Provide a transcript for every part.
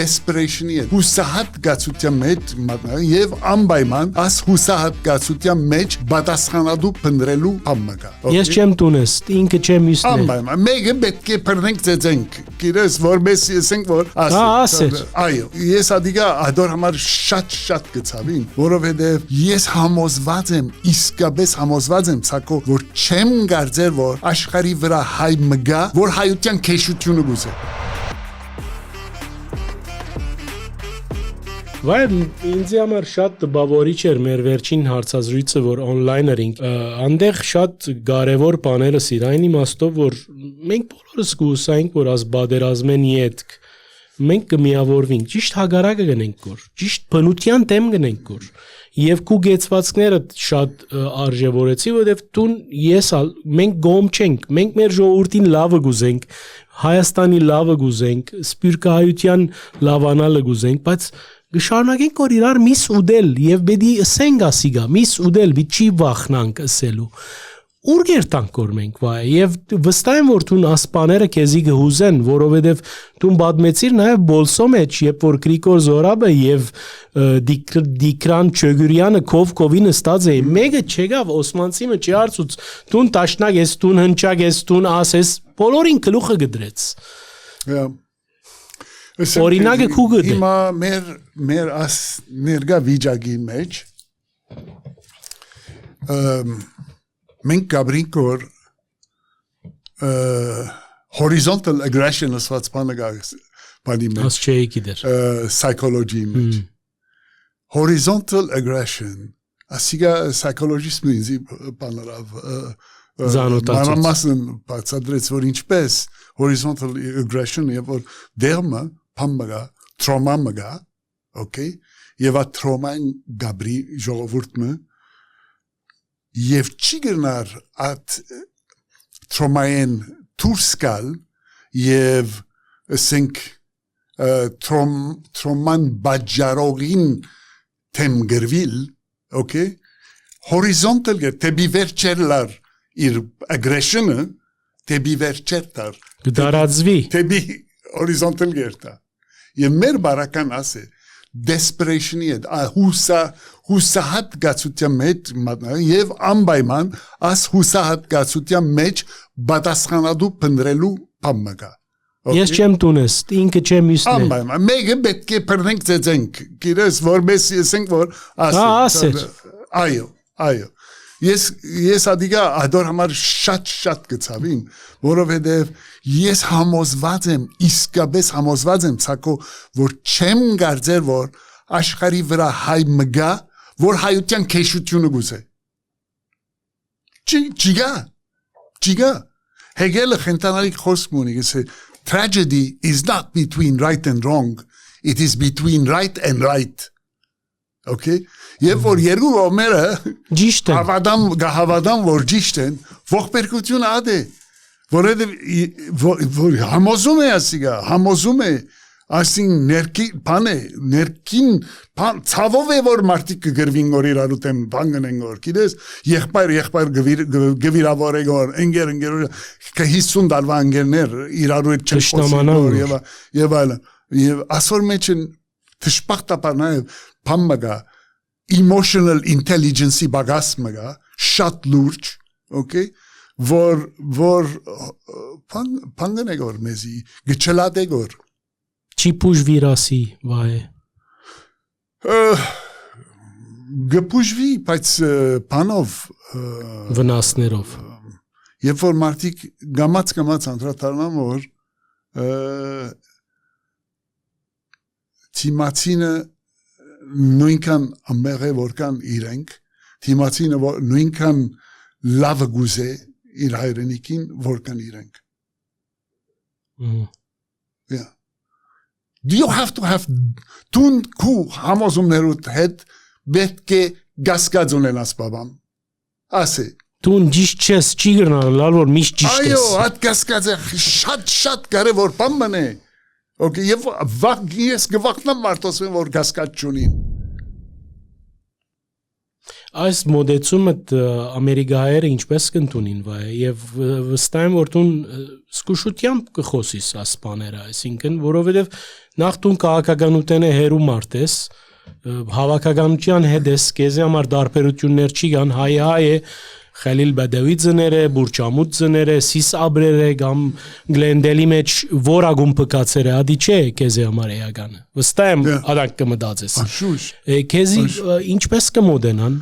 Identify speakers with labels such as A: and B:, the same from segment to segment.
A: desperation-ի հետ հուսահատ գացության մեջ մատնա եւ անպայման աս հուսահատ գացության մեջ պատասխանատու փնտրելու ամմակա
B: Ես չեմ տունես ինքը չեմ իսնե
A: անպայման մեկը պետք է բռնենք ծեծենք գիրես որպես ասենք որ այո ես ադիգա ադոր համար շատ գցավին որովհետեւ ես համոզված եմ իսկապես համոզված եմ ցակո որ չեմ գարձեր որ աշխարհի վրա հայ մգա որ հայության քեշությունը գուզե
B: Վայ ինձ համար շատ տպավորիչ էր մեր վերջին հարցազրույցը որ on-line էինք անդեղ շատ կարևոր բաները սիր այն իմաստով որ մենք բոլորս կհուսայինք որ աս բادرազմեն յետք մենք կմիավորվենք ճիշտ հագարակը գնենք որ ճիշտ բնության դեմ գնենք որ եւ քու գեցվածքները շատ արժեվորեցի որովհետեւ տուն ես մենք գոմ չենք մենք մեր ժողովրդին լավը գուզենք Հայաստանի լավը գուզենք սպիրկահայության լավանալը գուզենք բայց Գշարունակենք որ իրար միս ուդել եւ բեդի ասենք ասիգա միս ուդել բիչի վախնանք ասելու ուր գերտանք որ մենք վայ եւ վստահ եմ որ տուն ասպաները քեզի գհուզեն որովհետեւ տուն բադմեցիր նաեւ բոլսո մեջ երբ որ Գրիգոր Զորաբը եւ Դիկրան Չոգուրյանը կովին ստած է մեկը չեկավ Օսմանցի մեջ հարցուց տուն տաշնակ ես տուն հնչակ ես տուն ասես բոլորին գլուխը գդրեց Օրինակը քուգը
A: հիմա մեր աս ներգա վիճակի մեջ մենք գաբրինք որ horizontal aggression ասված բանը բանի մեջ
B: աս չէի գիտեր
A: psychology մեջ horizontal aggression ասիգա psychologist-ը ինձ բանարավ
B: զանոթացած
A: բացադրեց որ ինչպես horizontal aggression եւ որ դերմը փամմագա trauma-մգա okay եւ ա trauma-ին գաբրի ժողովուրդը եւ չիգնար at trauma-ին դուրսկալ եւ ասենք trauma-ն բաժարողին թեմ գրվիլ okay horizontal տեբի վերջելար իր aggression-ը տեբի վերջետար
B: դարածվի
A: տեբի horizontal գերտա եւ մեր բարական ասե desperation-ի հետ հուսահատ գացության մեջ մատնա եւ անպայման աս հուսահատ գացության մեջ պատասխանատու փնտրելու ամմակա
B: Ես չեմ տունես ինքը չեմ իսնե
A: անպայման մեկը պետք է բռնենք ծեծենք գիրես որպես ասենք որ
B: ասեր
A: այո Ես ադիգա ադոր համար շատ գցավին որովհետեւ ես համոզված եմ իսկապես համոզված եմ ցակո որ չեմ գարձեր որ աշխարհի վրա հայ մգա որ հայության քեշությունը գուզե Չիգա Հեգելը խենթանալի խոսք ունի գսե tragedy is not between right and wrong it is between right and right Okay Եվ որ երկու կողմերը
B: ճիշտ են
A: հավատան որ ճիշտ են ողբերգությունը ադե որովհետև համոզում է ասիգա համոզում է ասին ներքին ցավով է որ մարդիկ կգրվին որ իրարու դեմ բան գնեն որ գիտես եղբայր գվիրավորե որ ընկեր 50 տարվա ընկերներ իրարու հետ չշտամանան եւ այլն եւ ասոր մեջ թշպախտապար նաեւ փամմագա emotional intelligence-ի բագասմգա շատ լուրջ okay որ փանգնեգոր մեզի գչլադեգոր
B: չիպուժվիրասի վայ
A: գպուժվի բայց բանով
B: վնասներով
A: երբ որ մարդիկ գամած անդրադառնան որ թիմացինը նույնքան ամեղե որքան իրենք թիմացինը նույնքան լավը գուզե իր հայրենիքին որքան իրենք Yeah Do you have to have tun ku համոզումներուդ հետ պետք է գասկած ունենաս բաբամ ասե
B: Տուն ճիշտ չես չի գնալ լալ որ միշտ ճիշտ ես
A: Այո այդ գասկածը շատ կարևոր բան է Okay, ես գվախնամ մարդոսին որ գասկած չունի
B: Այս մոդեցումը ամերիկայերը ինչպես կընդունին վայ եւ վստահ եմ որ դու զգուշությամբ կխոսիս այս բաները այսինքն որովհետեւ նախ դու քաղաքականութենը հերու մարտես հավաքականության հետ ես քեզի համար դարբերություններ չի կան հայ է Խելիլ Բադավիձները, Բուրչամուտները, Սիս Աբրերը կամ Գլենդելի մեջ որագում փկացերը ադի չէ քեզի համար էականը։ Վստահ եմ ադակ կմտածես։ Քեզի ինչպես կմոդենան։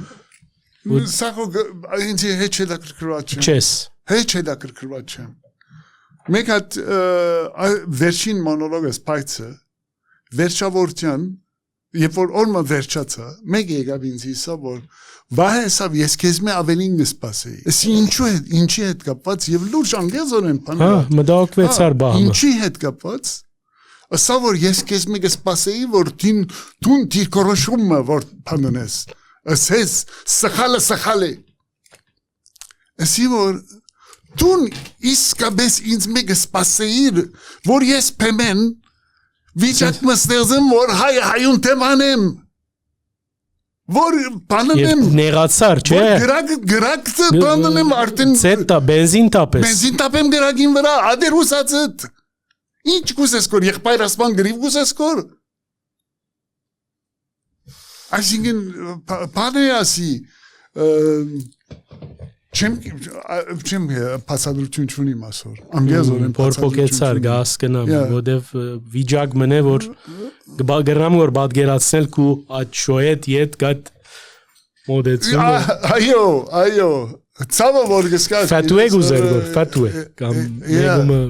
A: Սակո ինձ հետ չդակրկրված չեմ։
B: Չես։
A: Հետ չդակրկրված չեմ։ Մեկ հատ վերջին մոնոլոգս փայծը վերջավորության երբ որ օրը վերջացա մեկ եկավ ինձ հիսա որ վահեսավ ես քեզ մե ավելին կսպասեի ասի ինչի հետ կապված եւ լուրջ անգեզորեն բանը
B: հա մտահոգվեցար բահը
A: ինչի հետ կապված ասա որ ես քեզ մե կսպասեի որ դուն դիրքորոշումը որ բաննես ասես սխալը ասի որ դուն իսկապես ինձ մե կսպասեիր որ ես փեմեն Վիճակ մստեղծեմ, որ հայուն թեմանեմ, որ բանանեմ,
B: նեղացար, չէ,
A: գրակ բանանեմ արդեն,
B: ծետա, բենզին
A: տապեմ գրակին վրա, ադեր ուսացըտ, ինչ կուսես կոր, եղբայր ասման գրիվ կուսես կոր, այսինքն, բան է ասի, չեմ փասադրություն չունիմ ասոր ամբիազորեն
B: փորփոքեցար գաս կնամ որտեվ վիճակ մնե որ գրամ որ պատկերացնել քու այդ շոյետ իդ գատ մոդեցումը
A: այո ցավը որ գսկա
B: ֆատուե գուզեր որ ֆատուե կամ նեգումը